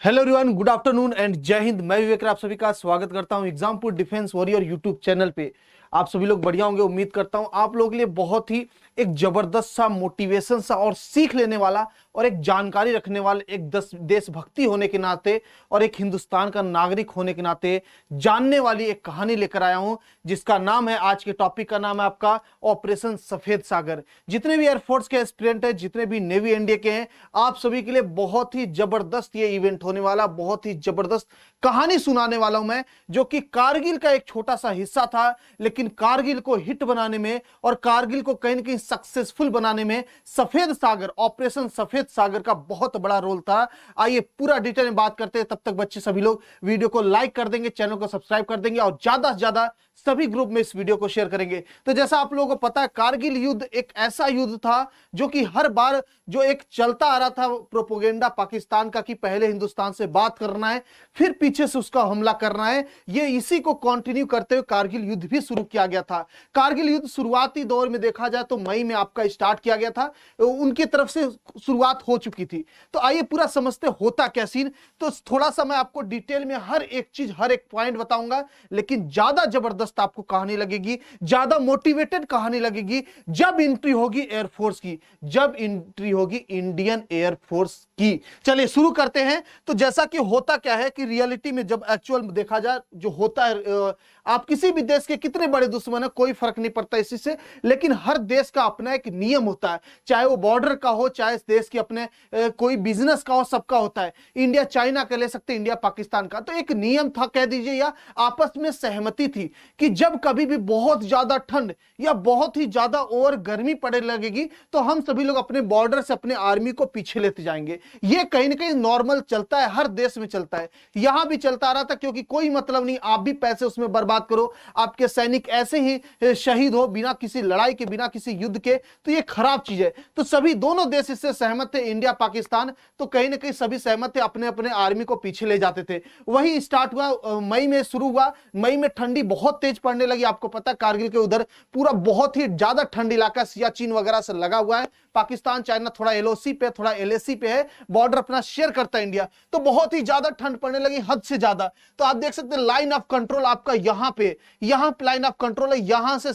Hello everyone, good afternoon and जय हिंद। मैं विवेक, आप सभी का स्वागत करता हूं Exampur defence warrior YouTube channel पे। आप सभी लोग बढ़िया होंगे, उम्मीद करता हूं। आप लोगों के लिए बहुत ही एक जबरदस्त सा मोटिवेशन सा और सीख लेने वाला और एक जानकारी रखने वाले, एक देशभक्ति होने के नाते और एक हिंदुस्तान का नागरिक होने के नाते जानने वाली एक कहानी लेकर आया हूं, जिसका नाम है, आज के टॉपिक का नाम है आपका ऑपरेशन सफेद सागर। जितने भी एयरफोर्स के एस्पिरेंट हैं, जितने भी नेवी एनडीए के हैं, आप सभी के लिए बहुत ही जबरदस्त ये इवेंट होने वाला, बहुत ही जबरदस्त कहानी सुनाने वाला हूं मैं, जो कि कारगिल का एक छोटा सा हिस्सा था, लेकिन कारगिल को हिट बनाने में और कारगिल को कहीं ना कहीं सक्सेसफुल बनाने में सफेद सागर, ऑपरेशन सफेद सागर का बहुत बड़ा रोल था। आइए पूरा डिटेल में बात करते हैं। तब तक बच्चे सभी लोग वीडियो को लाइक कर देंगे, चैनल को सब्सक्राइब कर देंगे और ज्यादा से ज्यादा सभी ग्रुप में इस वीडियो को शेयर करेंगे। तो जैसा आप लोगों को पता है, कारगिल युद्ध एक ऐसा युद्ध था जो कि हर बार जो एक चलता आ रहा था प्रोपोगेंडा पाकिस्तान का कि पहले हिंदुस्तान से बात करना है, फिर पीछे से उसका हमला करना है, ये इसी को कंटिन्यू करते हुए कारगिल युद्ध भी शुरू किया गया था। कारगिल युद्ध शुरुआती दौर में देखा जाए तो मई में आपका स्टार्ट किया गया था, उनकी तरफ से शुरुआत हो चुकी थी। तो आइए पूरा समझते होता क्या सीन। तो थोड़ा सा मैं आपको डिटेल में हर एक चीज, हर एक पॉइंट बताऊंगा, लेकिन ज्यादा जबरदस्त आपको कहानी लगेगी, ज्यादा मोटिवेटेड कहानी लगेगी जब एंट्री होगी एयरफोर्स की, जब एंट्री होगी इंडियन एयरफोर्स की। चलिए शुरू करते हैं। तो जैसा कि होता क्या है कि रियलिटी में जब एक्चुअल देखा जाए जो होता है, आप किसी भी देश के कितने बड़े दुश्मन है कोई फर्क नहीं पड़ता इसी से, लेकिन हर देश का अपना एक नियम होता है, चाहे वो बॉर्डर का हो, चाहे इस देश के अपने कोई बिजनेस का हो, सबका होता है। इंडिया चाइना का ले सकते, इंडिया पाकिस्तान का। तो एक नियम था कह दीजिए, या आपस में सहमति थी कि जब कभी भी बहुत ज्यादा ठंड या बहुत ही ज्यादा ओवर गर्मी पड़ने लगेगी तो हम सभी लोग अपने बॉर्डर से अपने आर्मी को पीछे लेते जाएंगे। ये कहीं ना कहीं नॉर्मल चलता है, हर देश में चलता है, यहां भी चलता आ रहा था, क्योंकि कोई मतलब नहीं आप भी पैसे उसमें बर्बाद करो, आपके सैनिक ऐसे ही शहीद हो बिना किसी लड़ाई के, बिना किसी युद्ध के, तो ये खराब चीज है। तो सभी दोनों देश इससे सहमत थे, इंडिया पाकिस्तान, तो कहीं ना कहीं सभी सहमत थे, अपने अपने आर्मी को पीछे ले जाते थे। वही स्टार्ट हुआ, मई में शुरू हुआ। मई में ठंडी बहुत तेज पड़ने लगी। आपको पता है कारगिल के उधर पूरा बहुत ही ज्यादा ठंड इलाका सियाचिन वगैरह से लगा हुआ है। पाकिस्तान चाइना थोड़ा एलओसी पे, थोड़ा एलएसी पे है, बॉर्डर अपना शेयर करता है इंडिया। तो बहुत ही ज्यादा ठंड पड़ने लगी, हद से ज्यादा। तो आप देख सकते हैं लाइन ऑफ कंट्रोल आपका यहां पे, यहां लाइन ऑफ कंट्रोल है, यहां से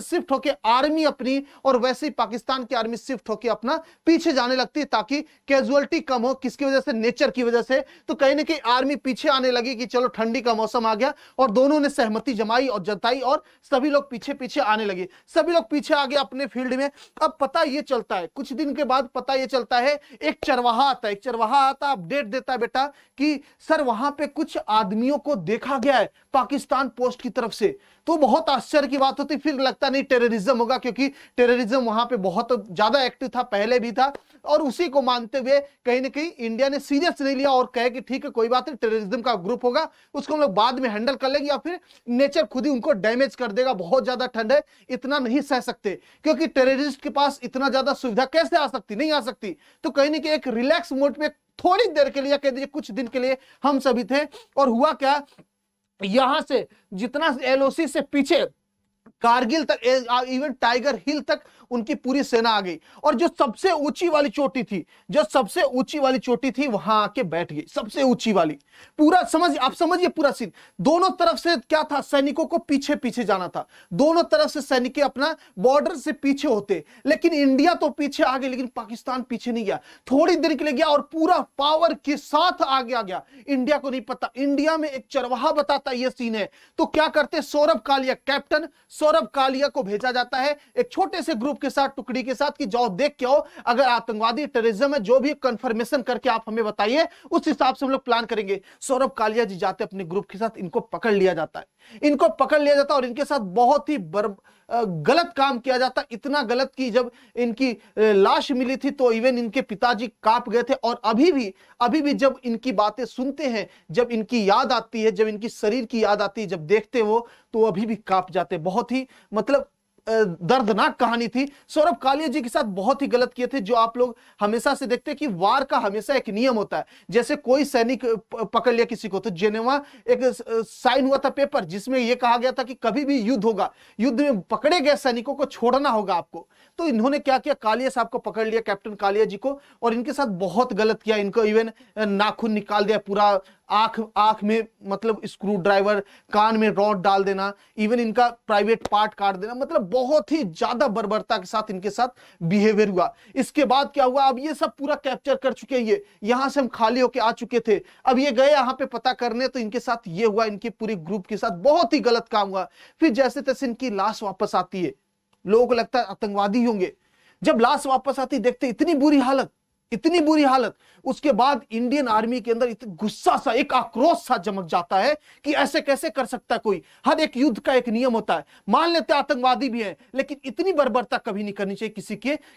शिफ्ट होके आर्मी अपनी, और वैसे ही पाकिस्तान की आर्मी शिफ्ट होके अपना पीछे जाने लगती है, ताकि कैजुअलिटी कम हो। किसकी वजह से? नेचर की वजह से। तो कहीं ना कहीं आर्मी पीछे आने लगी कि चलो ठंडी का मौसम आ गया, और दोनों ने सहमति जमाई और जताई, और सभी लोग पीछे पीछे आने लगे, सभी लोग पीछे आ गए अपने फील्ड में। अब पता ये चलता है, कुछ दिन के बाद पता ये चलता है, एक चरवाहा आता है, अपडेट देता है बेटा कि सर वहां पे कुछ आदमियों को देखा गया है पाकिस्तान पोस्ट की तरफ से। तो बहुत आश्चर्य की बात होती, फिर लगता नहीं टेररिज्म होगा, क्योंकि टेररिज्म वहां पे बहुत ज्यादा एक्टिव था, पहले भी था, और उसी को मानते हुए कहीं ना कहीं इंडिया ने सीरियस नहीं लिया और कहे कि ठीक है कोई बात नहीं, टेररिज्म का ग्रुप होगा, उसको हम लोग बाद में हैंडल कर लेंगे, या फिर नेचर खुद ही उनको डैमेज कर देगा, बहुत ज्यादा ठंड है, इतना नहीं सह सकते, क्योंकि टेररिस्ट के पास इतना ज्यादा सुविधा कैसे आ सकती, नहीं आ सकती। तो कहीं ना कहीं एक रिलैक्स मोड में थोड़ी देर के लिए, कह दीजिए कुछ दिन के लिए हम सभी थे। और हुआ क्या, यहां से जितना एलओसी से पीछे कारगिल तक, इवन टाइगर हिल तक उनकी पूरी सेना आ गई, और जो सबसे ऊंची वाली चोटी थी, वहां आके बैठ गई, सबसे ऊंची वाली। पूरा आप समझिए पूरा सीन। दोनों तरफ से क्या था, सैनिकों को पीछे पीछे जाना था, दोनों तरफ से सैनिक अपना बॉर्डर से पीछे होते, लेकिन इंडिया तो पीछे आ गई, लेकिन पाकिस्तान पीछे नहीं गया, थोड़ी देर के लिए गया और पूरा पावर के साथ आगे आ गया। इंडिया को नहीं पता, इंडिया में एक चरवाहा बताता ये सीन है। तो क्या करते, सौरभ कालिया, कैप्टन सौरभ कालिया को भेजा जाता है एक छोटे से ग्रुप के साथ, टुकड़ी के साथ, कि जाओ देख के आओ, अगर आतंकवादी टेररिज्म है जो भी कंफर्मेशन करके आप हमें बताइए, उस हिसाब से हम लोग प्लान करेंगे। सौरभ कालिया जी जाते अपने ग्रुप के साथ, इनको पकड़ लिया जाता है, और इनके साथ बहुत ही गलत काम किया जाता, इतना गलत कि जब इनकी लाश मिली थी तो इवन इनके पिताजी कांप गए थे। और अभी भी जब इनकी बातें सुनते हैं, जब इनकी याद आती है, जब इनकी शरीर की याद आती है, जब देखते वो, तो अभी भी कांप जाते। बहुत ही मतलब दर्दनाक कहानी थी। सौरभ कालिया जी के साथ बहुत ही गलत किए थे। जो आप लोग हमेशा से देखते हैं कि वार का हमेशा एक नियम होता है, जैसे कोई सैनिक पकड़ लिया किसी को, तो जेनेवा एक साइन हुआ था पेपर जिसमें यह कहा गया था कि कभी भी युद्ध होगा, युद्ध में पकड़े गए सैनिकों को छोड़ना होगा आपको। तो इन्होंने क्या किया, कालिया साहब को पकड़ लिया, कैप्टन कालिया जी को, और इनके साथ बहुत गलत किया। इनको इवन नाखून निकाल दिया, पूरा आंख में मतलब स्क्रू ड्राइवर, कान में रॉड डाल देना, इवन इनका प्राइवेट पार्ट काट देना, मतलब बहुत ही ज्यादा बर्बरता के साथ इनके साथ बिहेवियर हुआ। इसके बाद क्या हुआ, अब ये सब पूरा कैप्चर कर चुके हैं, ये यहां से हम खाली होके आ चुके थे, अब ये गए यहां पे पता करने, तो इनके साथ ये हुआ, इनके पूरे ग्रुप के साथ बहुत ही गलत काम हुआ। फिर जैसे तैसे इनकी लाश वापस आती है, लोगों को लगता है आतंकवादी होंगे, जब लाश वापस आती देखते इतनी बुरी हालत, इतनी बुरी हालत। उसके बाद इंडियन आर्मी के अंदर इतना गुस्सा सा, एक आक्रोश सा चमक जाता है कि ऐसे कैसे कर सकता है कोई। हर एक युद्ध का एक नियम होता है, मान लेते आतंकवादी भी हैं, लेकिन इतनी बर्बरता कभी नहीं करनी चाहिए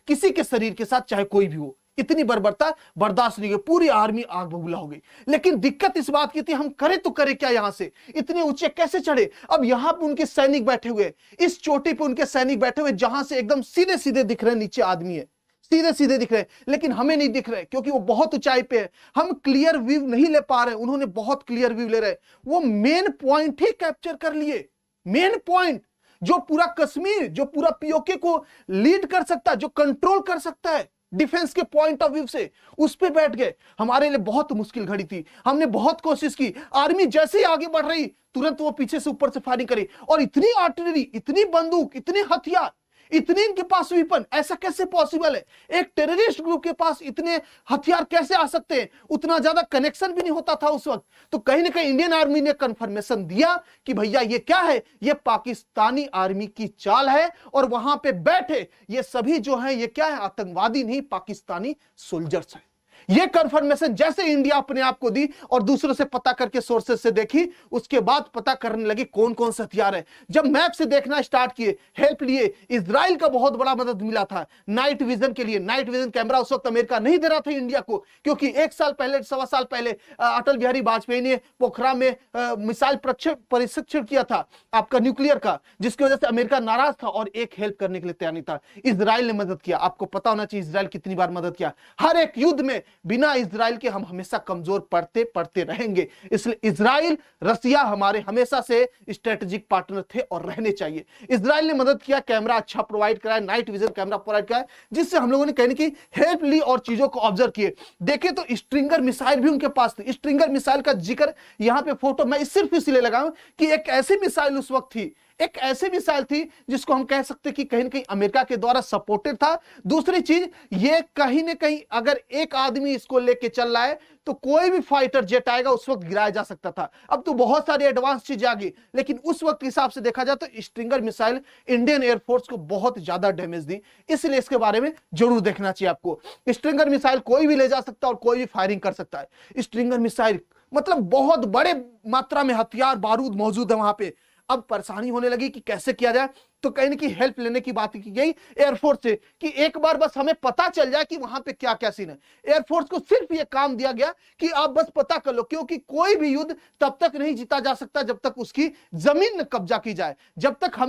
किसी के शरीर के साथ, चाहे कोई भी हो। इतनी बर्बरता बर्दाश्त नहीं हुई, पूरी आर्मी आग बबूला हो गई। लेकिन दिक्कत इस बात की थी, हम करें तो करें क्या, यहां से इतने ऊंचे कैसे चढ़े। अब यहां पे उनके सैनिक बैठे हुए, इस चोटी पे उनके सैनिक बैठे हुए, जहां से एकदम सीधे सीधे दिख रहे हैं नीचे आदमी है, सीधे सीधे दिख रहे हैं, लेकिन हमें नहीं दिख रहे क्योंकि वो बहुत ऊंचाई पे है, हम क्लियर व्यू नहीं ले पा रहे। उन्होंने बहुत क्लियर व्यू ले रहे, वो मेन पॉइंट ही कैप्चर कर लिए। मेन पॉइंट जो पूरा कश्मीर, जो पूरा पीओके को लीड कर सकता है, जो कंट्रोल कर सकता है डिफेंस के पॉइंट ऑफ व्यू से, उस पे बैठ गए। हमारे लिए बहुत मुश्किल घड़ी थी, हमने बहुत कोशिश की। आर्मी जैसे ही आगे बढ़ रही, तुरंत वो पीछे से ऊपर से फायरिंग करी, और इतनी आर्टिलरी, इतनी बंदूक, इतने हथियार, इतने इनके पास वेपन, ऐसा कैसे पॉसिबल है। एक टेररिस्ट ग्रुप के पास इतने हथियार कैसे आ सकते हैं। उतना ज्यादा कनेक्शन भी नहीं होता था उस वक्त। तो कहीं ना कहीं इंडियन आर्मी ने कंफर्मेशन दिया कि भैया ये क्या है, ये पाकिस्तानी आर्मी की चाल है, और वहां पे बैठे ये सभी जो हैं, ये क्या है, आतंकवादी नहीं, पाकिस्तानी सोल्जर्स हैं। ये कंफर्मेशन जैसे इंडिया अपने आप को दी और दूसरों से पता करके सोर्सेज से देखी, उसके बाद पता करने लगी कौन कौन से हथियार है। जब मैप से देखना स्टार्ट किए, हेल्प लिए, इजराइल का बहुत बड़ा मदद मिला था नाइट विजन के लिए। नाइट विजन कैमरा उस वक्त अमेरिका नहीं दे रहा था इंडिया को, क्योंकि 1 साल पहले, 1.25 साल पहले अटल बिहारी वाजपेयी ने पोखरा में मिसाइल परीक्षण किया था आपका न्यूक्लियर का, जिसकी वजह से अमेरिका नाराज था और एक हेल्प करने के लिए तैयार नहीं था। इजराइल ने मदद किया। आपको पता होना चाहिए इजराइल कितनी बार मदद किया। हर एक युद्ध में बिना इजराइल के हम हमेशा कमजोर पड़ते रहेंगे। इसलिए इजराइल, रसिया हमारे हमेशा से स्ट्रेटेजिक पार्टनर थे और रहने चाहिए। इजराइल ने मदद किया, कैमरा अच्छा प्रोवाइड कराया, नाइट विजन कैमरा प्रोवाइड कराया, जिससे हम लोगों ने कहने की हेल्प ली और चीजों को ऑब्जर्व किए। देखे तो स्ट्रिंगर मिसाइल भी उनके पास थी। स्ट्रिंगर मिसाइल का जिक्र यहां पे फोटो मैं सिर्फ इसलिए लगाऊं कि एक ऐसी मिसाइल उस वक्त थी, एक ऐसी मिसाइल थी जिसको हम कह सकते कि कहीं ना कहीं अमेरिका के द्वारा सपोर्टेड था। दूसरी चीज, ये कहीं ना कहीं अगर एक आदमी इसको लेके चल रहा है तो कोई भी फाइटर जेट आएगा उस वक्त गिराया जा सकता था। अब तो बहुत सारी एडवांस चीजें आ गई, लेकिन उस वक्त के हिसाब से देखा जाए तो स्ट्रिंगर मिसाइल इंडियन एयरफोर्स को बहुत ज्यादा डैमेज दी। इसलिए इसके बारे में जरूर देखना चाहिए आपको। स्ट्रिंगर मिसाइल कोई भी ले जा सकता है और कोई भी फायरिंग कर सकता है। स्ट्रिंगर मिसाइल मतलब बहुत बड़े मात्रा में हथियार बारूद मौजूद है वहां पे। अब परेशानी होने लगी कि कैसे किया जाए, तो कहीं ना कहीं हेल्प लेने की बात की गई एयरफोर्स से कि एक बार बस हमें पता चल जाए कि वहां पे क्या क्या सीन है। एयरफोर्स को सिर्फ ये काम दिया गया कि आप बस पता कर लो, क्योंकि कोई भी युद्ध तब तक नहीं जीता जा सकता जब तक उसकी जमीन न कब्जा की जाए। जब तक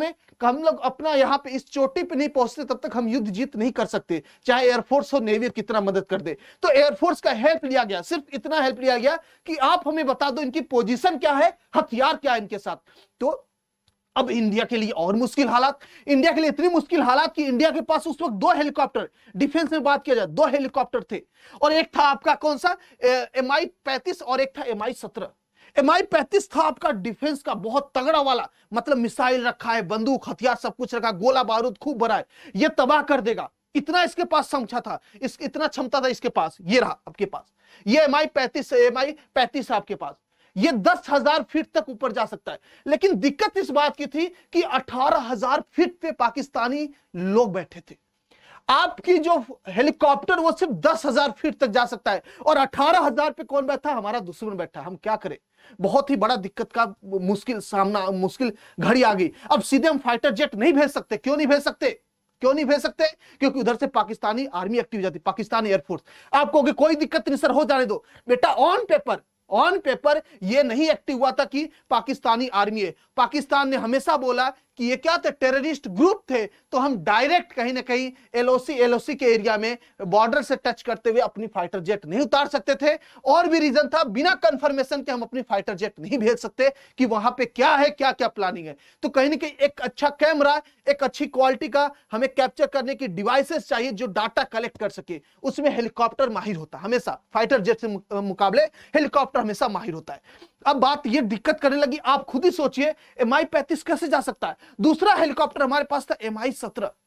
हम लोग अपना यहाँ पे इस चोटी पे नहीं पहुंचते तब तक हम युद्ध जीत नहीं कर सकते, चाहे एयरफोर्स हो, नेवी कितना मदद कर दे। तो एयरफोर्स का हेल्प लिया गया, सिर्फ इतना हेल्प लिया गया कि आप हमें बता दो इनकी पोजीशन क्या है, हथियार क्या है इनके साथ। तो अब इंडिया के लिए और मुश्किल हालात, इंडिया के लिए इतनी मुश्किल हालात कि इंडिया के पास उस वक्त 2 हेलीकॉप्टर, डिफेंस में बात किया जाए 2 हेलीकॉप्टर थे, और एक था आपका कौन सा Mi-35 और एक था Mi-17। Mi-35 था आपका डिफेंस का बहुत तगड़ा वाला, मतलब मिसाइल रखा है, बंदूक, हथियार सब कुछ रखा, गोला बारूद खूब भरा है, ये तबाह कर देगा, इतना इसके पास क्षमता था, इतना क्षमता था इसके पास। ये रहा आपके पास, ये Mi-35 आपके पास, ये 10,000 फीट तक ऊपर जा सकता है। लेकिन दिक्कत इस बात की थी कि 18,000 फीट पे पाकिस्तानी लोग बैठे थे। आपकी जो हेलीकॉप्टर वो सिर्फ 10,000 फीट तक जा सकता है, और 18,000 पे कौन बैठा, हमारा दुश्मन बैठा। हम क्या करें, बहुत ही बड़ा दिक्कत का मुश्किल घड़ी आ गई। अब सीधे हम फाइटर जेट नहीं भेज सकते। क्यों नहीं भेज सकते? क्योंकि उधर से पाकिस्तानी आर्मी एक्टिव हो जाती, पाकिस्तानी एयरफोर्स। आप कहोगे कोई दिक्कत नहीं सर, हो जाने दो। बेटा ऑन पेपर ये नहीं एक्टिव हुआ था कि पाकिस्तानी आर्मी है। पाकिस्तान ने हमेशा बोला कि ये क्या थे, टेररिस्ट ग्रुप थे, तो हम डायरेक्ट कहीं ना कहीं एलओसी के एरिया में बॉर्डर से टच करते हुए अपनी फाइटर जेट नहीं उतार सकते थे। और भी रीजन था, बिना कंफर्मेशन के हम अपनी फाइटर जेट नहीं भेज सकते कि वहां पे क्या है, क्या क्या प्लानिंग है। तो कहीं ना कहीं एक अच्छा कैमरा, एक अच्छी क्वालिटी का हमें कैप्चर करने की डिवाइसेस चाहिए जो डाटा कलेक्ट कर सके। उसमें हेलीकॉप्टर माहिर होता है हमेशा, फाइटर जेट से मुकाबले हेलीकॉप्टर हमेशा माहिर होता है। अब बात ये दिक्कत करने लगी, आप खुद ही सोचिए MI-35 कैसे जा सकता है। दूसरा हेलीकॉप्टर हमारे पास था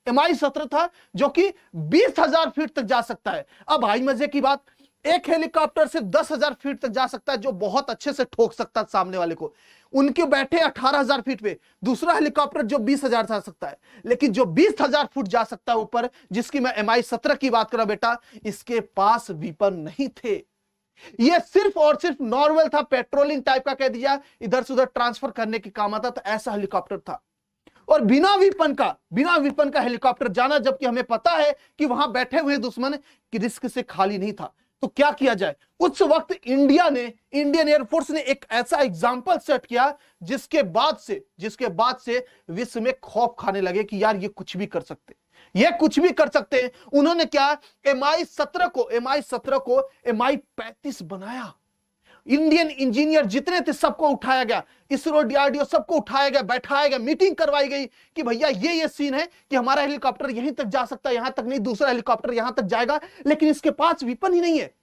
MI-17 था, जो कि 20,000 फीट तक जा सकता है। अब आई मजे की बात, एक हेलीकॉप्टर से 10,000 फीट तक जा सकता है, जो बहुत अच्छे से ठोक सकता है सामने वाले को। उनके बैठे 18,000 फीट पे दूसरा हेलीकॉप्टर जो 20,000 जा सकता है, लेकिन जो 20,000 फुट जा सकता है ऊपर, जिसकी मैं MI-17 की बात कर रहा बेटा, इसके पास वीपन नहीं थे। ये सिर्फ और सिर्फ नॉर्मल था, पेट्रोलिंग टाइप का कह दिया, इधर से उधर ट्रांसफर करने के काम आता था, ऐसा हेलीकॉप्टर था। और बिना विपन का हेलीकॉप्टर जाना, जबकि हमें पता है कि वहां बैठे हुए दुश्मन की रिस्क से खाली नहीं था। तो क्या किया जाए, उस वक्त इंडियन एयरफोर्स ने एक ऐसा एग्जाम्पल सेट किया जिसके बाद से विश्व में खौफ खाने लगे कि यार ये कुछ भी कर सकते हैं। उन्होंने क्या, MI-17 को MI-35 बनाया। इंडियन इंजीनियर जितने थे सबको उठाया गया, इसरो, DRDO सबको उठाया गया, बैठाया गया, मीटिंग करवाई गई कि भैया ये सीन है कि हमारा हेलीकॉप्टर यहीं तक जा सकता है, यहां तक नहीं, दूसरा हेलीकॉप्टर यहां तक जाएगा, लेकिन इसके पास विपन ही नहीं है।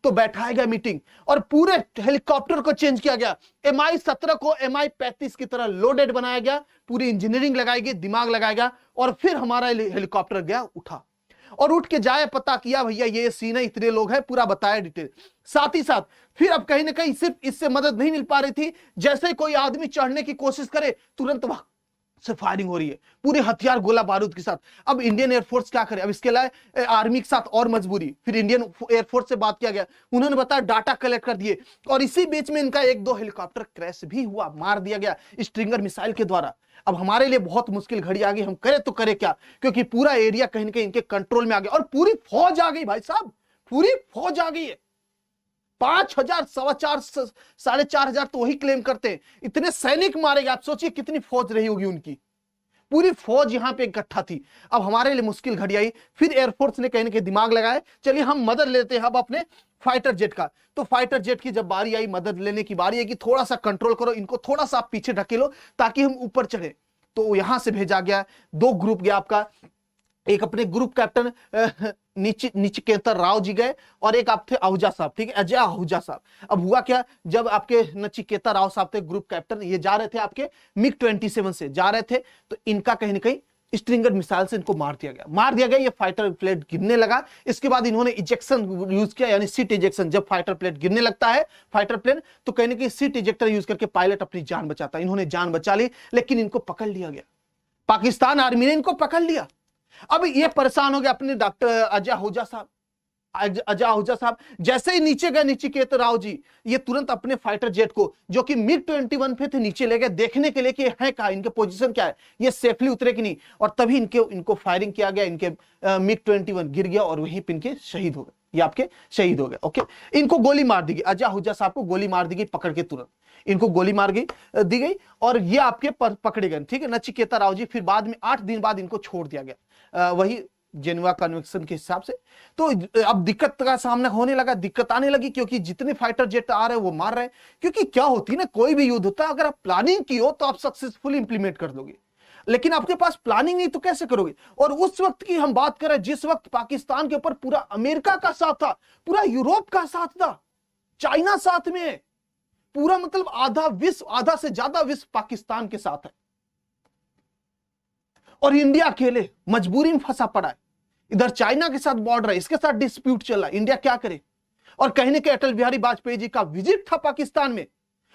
तो बैठाया गया मीटिंग और पूरे हेलीकॉप्टर को चेंज किया गया। MI-17 को MI-35 की तरह लोडेड बनाया गया, पूरी इंजीनियरिंग लगाई गई, दिमाग लगाया गया, और फिर हमारा हेलीकॉप्टर गया, उठा और उठ के जाए, पता किया भैया ये सीन है, इतने लोग हैं, पूरा बताया डिटेल। साथ ही साथ फिर अब कहीं ना कहीं सिर्फ इससे मदद नहीं मिल पा रही थी, जैसे कोई आदमी चढ़ने की कोशिश करे तुरंत वहां से फायरिंग हो रही है, पूरे हथियार गोला बारूद के साथ। अब इंडियन एयरफोर्स क्या करे, अब इसके लिए आर्मी के साथ और मजबूरी, फिर इंडियन एयरफोर्स से बात किया गया, उन्होंने बताया डाटा कलेक्ट कर दिए, और इसी बीच में इनका 1-2 हेलीकॉप्टर क्रैश भी हुआ, मार दिया गया स्ट्रिंगर मिसाइल के द्वारा। अब हमारे लिए बहुत मुश्किल घड़ी आ गई, हम करे तो करे क्या, क्योंकि पूरा एरिया कहीं ना कहीं इनके कंट्रोल में आ गया, और पूरी फौज आ गई भाई साहब, पूरी फौज आ गई है। 5,000, 4,500, 4,500 तो वही क्लेम करते हैं, इतने सैनिक मारे गए। आप सोचिए कितनी फौज रही होगी उनकी, पूरी फौज यहां पे इकट्ठा थी। अब हमारे लिए मुश्किल घड़ी आई, फिर एयरफोर्स ने कहीं ना कहीं दिमाग लगाया, चलिए हम मदद लेते हैं अब अपने फाइटर जेट का। तो फाइटर जेट की जब बारी आई, मदद लेने की बारी है कि थोड़ा सा कंट्रोल करो इनको, थोड़ा सा आप पीछे ढकेलो ताकि हम ऊपर चढ़े। तो यहां से भेजा गया, 2 ग्रुप गया आपका, एक अपने ग्रुप कैप्टन नचिकेता राव जी गए, और एक आप थे आहूजा साहब, ठीक है, अजय आहूजा साहब। अब हुआ क्या, जब आपके नचिकेता राव साहब थे ग्रुप कैप्टन, ये जा रहे थे आपके MiG-27 से जा रहे थे, तो इनका कहीं ना कहीं स्ट्रिंगर मिसाइल से इनको मार दिया गया। ये फाइटर प्लेट गिरने लगा। इसके बाद इन्होंने इजेक्शन यूज किया, यानी सीट इजेक्शन। जब फाइटर प्लेट गिरने लगता है फाइटर प्लेन, तो कहीं ना कहीं सीट इजेक्टर यूज करके पायलट अपनी जान बचाता है। इन्होंने जान बचा ली, लेकिन इनको पकड़ लिया गया, पाकिस्तान आर्मी ने इनको पकड़ लिया। अब ये परेशान हो गए अपने डॉक्टर अजय आहूजा साहब। जैसे ही नीचे गए नचिकेता राव जी, ये तुरंत अपने फाइटर जेट को, जो कि MiG-21 पे थे, नीचे ले गए देखने के लिए कि है कहां, इनके पोजीशन क्या है, ये सेफली उतरे कि नहीं। और तभी इनको फायरिंग किया गया, इनके MiG-21 गिर गया और वहीं पे इनके शहीद हो गए, ये आपके शहीद हो गए। ओके, इनको गोली मार दी गई, अजय आहूजा साहब को गोली मार दी गई, पकड़ के तुरंत इनको गोली मार दी गई और ये आपके पकड़े गए, ठीक है, नचिकेता राव जी। फिर बाद में 8 दिन बाद इनको छोड़ दिया गया, वही जेनेवा कन्वेंशन के हिसाब से। तो अब दिक्कत का सामना होने लगा, दिक्कत आने लगी, क्योंकि जितने फाइटर जेट आ रहे हैं वो मार रहे हैं। क्योंकि क्या होती है ना, कोई भी युद्ध होता है, अगर आप प्लानिंग की हो तो आप सक्सेसफुली इंप्लीमेंट कर लोगे, लेकिन आपके पास प्लानिंग नहीं तो कैसे करोगे। और उस वक्त की हम बात करें, जिस वक्त पाकिस्तान के ऊपर पूरा अमेरिका का साथ था, पूरा यूरोप का साथ था, चाइना साथ में है, पूरा मतलब आधा से ज्यादा विश्व पाकिस्तान के साथ है, और इंडिया अकेले मजबूरी में फंसा पड़ा है। इधर चाइना के साथ बॉर्डर है, इसके साथ डिस्प्यूट चल रहा है, इंडिया क्या करे। और कहने के अटल बिहारी वाजपेयी जी का विजिट था पाकिस्तान में,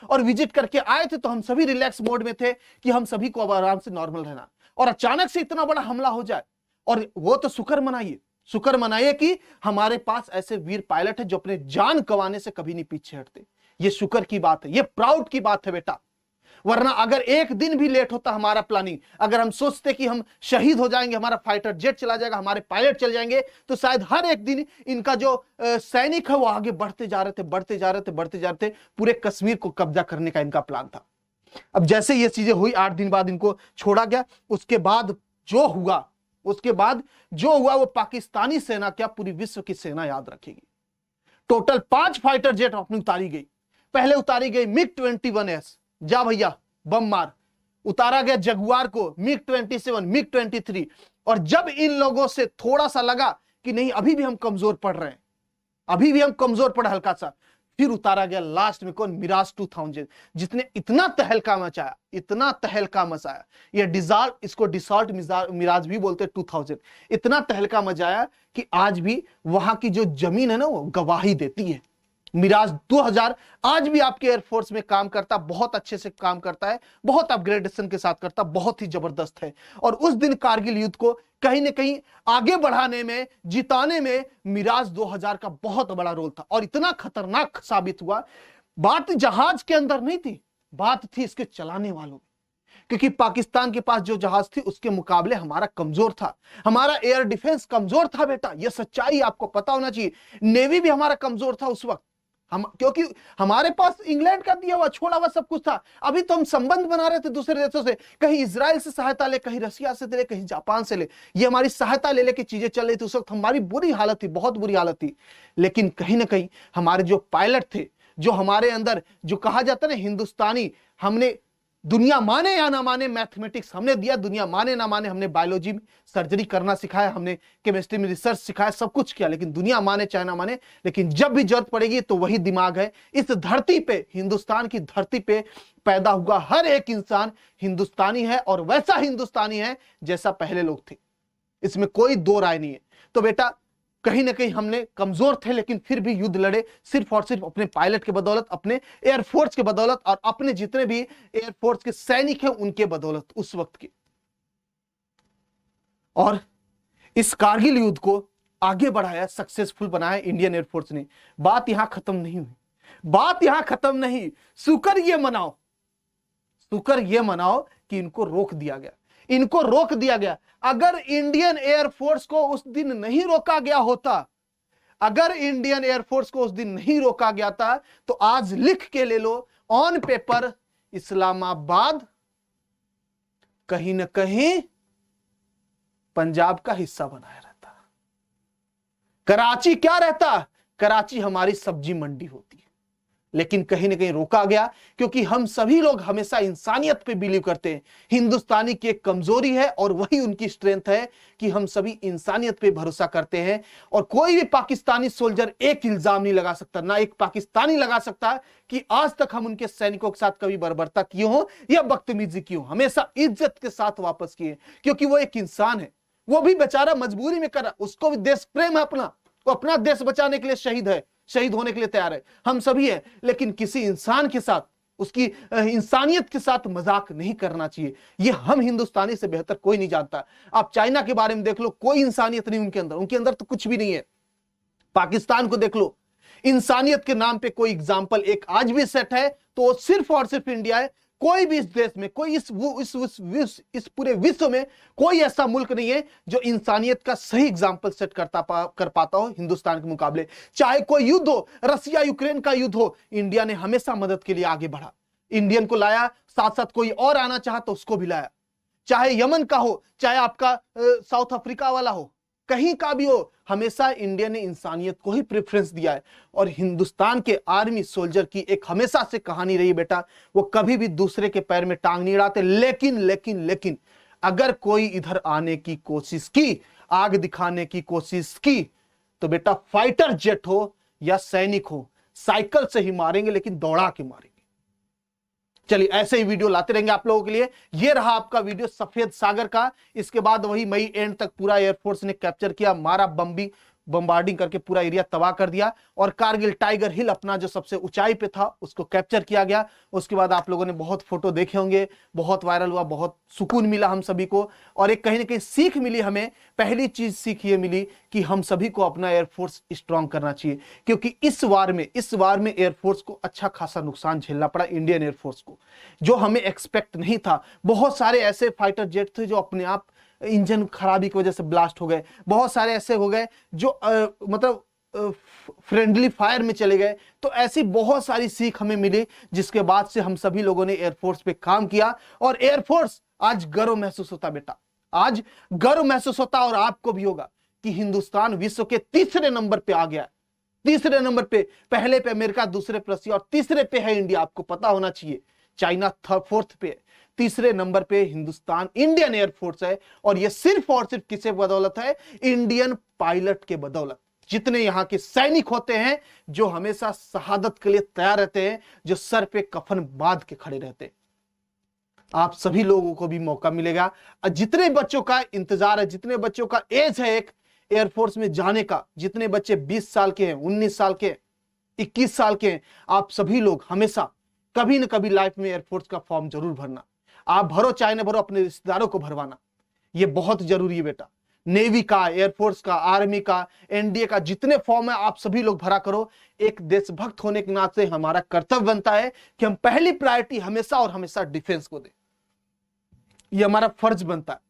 और विजिट करके आए थे तो हम सभी रिलैक्स मोड में थे कि हम सभी को अब आराम से नॉर्मल रहना, और अचानक से इतना बड़ा हमला हो जाए। और वो तो शुक्र मनाइए कि हमारे पास ऐसे वीर पायलट है जो अपने जान गंवाने से कभी नहीं पीछे हटते। ये शुक्र की बात है, ये प्राउड की बात है बेटा। वरना अगर एक दिन भी लेट होता हमारा प्लानिंग, अगर हम सोचते कि हम शहीद हो जाएंगे, हमारा फाइटर जेट चला जाएगा, हमारे पायलट चल जाएंगे, तो शायद हर एक दिन इनका जो सैनिक है वो आगे बढ़ते जा रहे थे। पूरे कश्मीर को कब्जा करने का इनका प्लान था। अब जैसे ये चीजें हुई, 8 दिन बाद इनको छोड़ा गया। उसके बाद जो हुआ वो पाकिस्तानी सेना क्या, पूरी विश्व की सेना याद रखेगी। टोटल 5 फाइटर जेट अपनी उतारी गई। पहले उतारी गई मिग 21S, जा भैया बम मार। उतारा गया जगुआर को, मिग 27, मिग 23। और जब इन लोगों से थोड़ा सा लगा कि नहीं अभी भी हम कमजोर पड़ रहे हैं, अभी भी हम कमजोर पड़े हल्का सा, फिर उतारा गया लास्ट में कौन, मिराज 2000, जितने इतना तहलका मचाया। ये डिजाल्ट, इसको डिसॉल्ट मिराज भी बोलते हैं 2000। इतना तहलका मचाया कि आज भी वहां की जो जमीन है ना वो गवाही देती है। मिराज 2000 आज भी आपके एयरफोर्स में काम करता, बहुत अच्छे से काम करता है, बहुत अपग्रेडेशन के साथ करता, बहुत ही जबरदस्त है। और उस दिन कारगिल युद्ध को कहीं ना कहीं आगे बढ़ाने में, जिताने में मिराज 2000 का बहुत बड़ा रोल था। और इतना खतरनाक साबित हुआ, बात जहाज के अंदर नहीं थी, बात थी इसके चलाने वालों में। क्योंकि पाकिस्तान के पास जो जहाज थी उसके मुकाबले हमारा कमजोर था, हमारा एयर डिफेंस कमजोर था बेटा, यह सच्चाई आपको पता होना चाहिए। नेवी भी हमारा कमजोर था उस वक्त, क्योंकि हमारे पास इंग्लैंड का दिया हुआ छोड़ा हुआ सब कुछ था। अभी तो हम संबंध बना रहे थे दूसरे देशों से, कहीं इजराइल से सहायता ले, कहीं रशिया से ले, कहीं जापान से ले, ये हमारी सहायता ले लेके चीजें चल रही थी। उस वक्त हमारी बुरी हालत थी, बहुत बुरी हालत थी। लेकिन कहीं ना कहीं हमारे जो पायलट थे, जो हमारे अंदर जो कहा जाता है ना हिंदुस्तानी, हमने दुनिया माने या ना माने मैथमेटिक्स हमने दिया, दुनिया माने ना माने हमने बायोलॉजी में सर्जरी करना सिखाया, हमने केमिस्ट्री में रिसर्च सिखाया, सब कुछ किया। लेकिन दुनिया माने चाहे ना माने, लेकिन जब भी जरूरत पड़ेगी तो वही दिमाग है। इस धरती पे, हिंदुस्तान की धरती पे पैदा हुआ हर एक इंसान हिंदुस्तानी है, और वैसा हिंदुस्तानी है जैसा पहले लोग थे, इसमें कोई दो राय नहीं है। तो बेटा कहीं ना कहीं हमने कमजोर थे, लेकिन फिर भी युद्ध लड़े, सिर्फ और सिर्फ अपने पायलट के बदौलत, अपने एयरफोर्स के बदौलत, और अपने जितने भी एयरफोर्स के सैनिक हैं उनके बदौलत उस वक्त के। और इस कारगिल युद्ध को आगे बढ़ाया, सक्सेसफुल बनाया इंडियन एयरफोर्स ने। बात यहां खत्म नहीं हुई, बात यहां खत्म नहीं। शुक्र ये मनाओ कि इनको रोक दिया गया, इनको रोक दिया गया। अगर इंडियन एयरफोर्स को उस दिन नहीं रोका गया होता, अगर इंडियन एयरफोर्स को उस दिन नहीं रोका गया था, तो आज लिख के ले लो ऑन पेपर, इस्लामाबाद कहीं ना कहीं पंजाब का हिस्सा बनाया रहता। कराची क्या रहता, कराची हमारी सब्जी मंडी होती है। लेकिन कहीं ना कहीं रोका गया, क्योंकि हम सभी लोग हमेशा इंसानियत पे बिलीव करते हैं। हिंदुस्तानी की एक कमजोरी है और वही उनकी स्ट्रेंथ है कि हम सभी इंसानियत पे भरोसा करते हैं। और कोई भी पाकिस्तानी सोल्जर एक इल्जाम नहीं लगा सकता, ना एक पाकिस्तानी लगा सकता कि आज तक हम उनके सैनिकों के साथ कभी बर्बरता किए हो या बदतमीजी की हो। हमेशा इज्जत के साथ वापस किए, क्योंकि वो एक इंसान है, वो भी बेचारा मजबूरी में करा, उसको भी देश प्रेम है अपना, वो अपना देश बचाने के लिए शहीद है, शहीद होने के लिए तैयार है, हम सभी है। लेकिन किसी इंसान के साथ, उसकी इंसानियत के साथ मजाक नहीं करना चाहिए। ये हम हिंदुस्तानी से बेहतर कोई नहीं जानता। आप चाइना के बारे में देख लो, कोई इंसानियत नहीं उनके अंदर तो कुछ भी नहीं है। पाकिस्तान को देख लो, इंसानियत के नाम पे कोई एग्जाम्पल एक आज भी सेट है तो वो सिर्फ और सिर्फ इंडिया है। कोई भी इस देश में, कोई इस पूरे विश्व में कोई ऐसा मुल्क नहीं है जो इंसानियत का सही एग्जाम्पल सेट कर पाता हो हिंदुस्तान के मुकाबले। चाहे कोई युद्ध हो, रसिया यूक्रेन का युद्ध हो, इंडिया ने हमेशा मदद के लिए आगे बढ़ा, इंडियन को लाया, साथ साथ कोई और आना चाहा तो उसको भी लाया। चाहे यमन का हो, चाहे आपका साउथ अफ्रीका वाला हो, कहीं का भी हो, हमेशा इंडिया ने इंसानियत को ही प्रेफरेंस दिया है। और हिंदुस्तान के आर्मी सोल्जर की एक हमेशा से कहानी रही बेटा, वो कभी भी दूसरे के पैर में टांग नहीं अड़ाते। लेकिन अगर कोई इधर आने की कोशिश की, आग दिखाने की कोशिश की, तो बेटा फाइटर जेट हो या सैनिक हो, साइकिल से ही मारेंगे, लेकिन दौड़ा के मारेंगे। चलिए ऐसे ही वीडियो लाते रहेंगे आप लोगों के लिए। ये रहा आपका वीडियो सफेद सागर का। इसके बाद वही मई एंड तक पूरा एयरफोर्स ने कैप्चर किया, मारा, बम्बार्डिंग करके पूरा एरिया तबाह कर दिया। और कारगिल टाइगर हिल अपना जो सबसे ऊंचाई पे था उसको कैप्चर किया गया। उसके बाद आप लोगों ने बहुत फोटो देखे होंगे, बहुत वायरल हुआ, बहुत सुकून मिला हम सभी को। और एक कहीं ना कहीं सीख मिली हमें। पहली चीज सीख ये मिली कि हम सभी को अपना एयरफोर्स स्ट्रांग करना चाहिए, क्योंकि इस वार में एयरफोर्स को अच्छा खासा नुकसान झेलना पड़ा, इंडियन एयरफोर्स को, जो हमें एक्सपेक्ट नहीं था। बहुत सारे ऐसे फाइटर जेट थे जो अपने आप इंजन खराबी की वजह से ब्लास्ट हो गए, बहुत सारे ऐसे हो गए जो मतलब फ्रेंडली फायर में चले गए। तो ऐसी बहुत सारी सीख हमें मिली, जिसके बाद से हम सभी लोगों ने एयरफोर्स पे काम किया और एयरफोर्स आज गर्व महसूस होता बेटा, आज गर्व महसूस होता और आपको भी होगा कि हिंदुस्तान विश्व के तीसरे नंबर पे आ गया। तीसरे नंबर पे, पहले पे अमेरिका, दूसरे पे रसिया और तीसरे पे है इंडिया। आपको पता होना चाहिए, चाइना फोर्थ पे, तीसरे नंबर पे हिंदुस्तान इंडियन एयरफोर्स है। और ये सिर्फ और सिर्फ किसके बदौलत है? इंडियन पायलट के बदौलत। जितने यहां के सैनिक होते हैं जो हमेशा शहादत के लिए तैयार रहते हैं, जो सर पे कफन बांध के खड़े रहते हैं, आप सभी लोगों को भी मौका मिलेगा। जितने बच्चों का इंतजार है, जितने बच्चों का एज है एक एयरफोर्स में जाने का, जितने बच्चे 20 साल के हैं, 19 साल के, 21 साल के हैं, आप सभी लोग हमेशा कभी न कभी लाइफ में एयरफोर्स का फॉर्म जरूर भरना। आप भरो चाहे न भरो, अपने रिश्तेदारों को भरवाना, ये बहुत जरूरी है बेटा। नेवी का, एयरफोर्स का, आर्मी का, एनडीए का, जितने फॉर्म है आप सभी लोग भरा करो। एक देशभक्त होने के नाते हमारा कर्तव्य बनता है कि हम पहली प्रायोरिटी हमेशा और हमेशा डिफेंस को दें। ये हमारा फर्ज बनता है।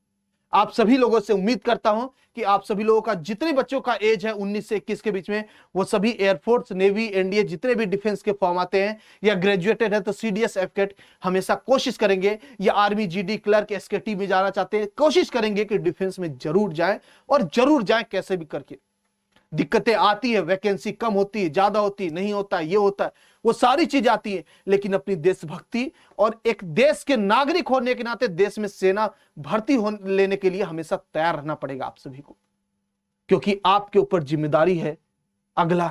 आप सभी लोगों से उम्मीद करता हूं कि आप सभी लोगों का, जितने बच्चों का एज है 19 से 21 के बीच में, वो सभी एयरफोर्स, नेवी, एनडीए, जितने भी डिफेंस के फॉर्म आते हैं या ग्रेजुएटेड है तो सीडीएस, एफकेट, हमेशा कोशिश करेंगे, या आर्मी, जीडी क्लर्क, एसकेटी में जाना चाहते हैं, कोशिश करेंगे कि डिफेंस में जरूर जाएं और जरूर जाएं कैसे भी करके। दिक्कतें आती है, वैकेंसी कम होती है, ज्यादा होती है, नहीं होता है, ये होता है, वो सारी चीज आती है, लेकिन अपनी देशभक्ति और एक देश के नागरिक होने के नाते देश में सेना भर्ती लेने के लिए हमेशा तैयार रहना पड़ेगा आप सभी को, क्योंकि आपके ऊपर जिम्मेदारी है अगला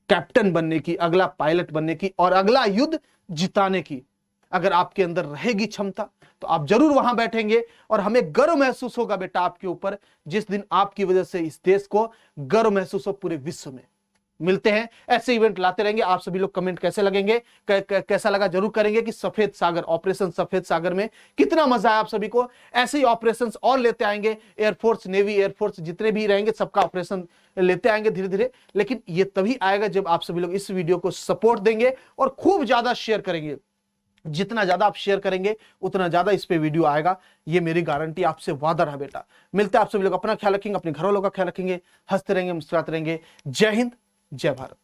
कैप्टन बनने की, अगला पायलट बनने की और अगला युद्ध जिताने की। अगर आपके अंदर रहेगी क्षमता तो आप जरूर वहां बैठेंगे और हमें गर्व महसूस होगा बेटा आपके ऊपर, जिस दिन आपकी वजह से इस देश को गर्व महसूस हो पूरे विश्व में। मिलते हैं, ऐसे इवेंट लाते रहेंगे। आप सभी लोग कमेंट कैसे लगेंगे, कैसा लगा जरूर करेंगे कि सफेद सागर, ऑपरेशन सफेद सागर में कितना मजा आया आप सभी को। ऐसे ही ऑपरेशन और लेते आएंगे, एयरफोर्स, नेवी, एयरफोर्स जितने भी रहेंगे सबका ऑपरेशन लेते आएंगे धीरे धीरे। लेकिन ये तभी आएगा जब आप सभी लोग इस वीडियो को सपोर्ट देंगे और खूब ज्यादा शेयर करेंगे। जितना ज्यादा आप शेयर करेंगे उतना ज्यादा इस पे वीडियो आएगा, ये मेरी गारंटी, आपसे वादा रहा बेटा। मिलते हैं, आप सभी लोग अपना ख्याल रखेंगे, अपने घर वालों का ख्याल रखेंगे, हंसते रहेंगे, मुस्कुराते रहेंगे। जय हिंद, जय भारत।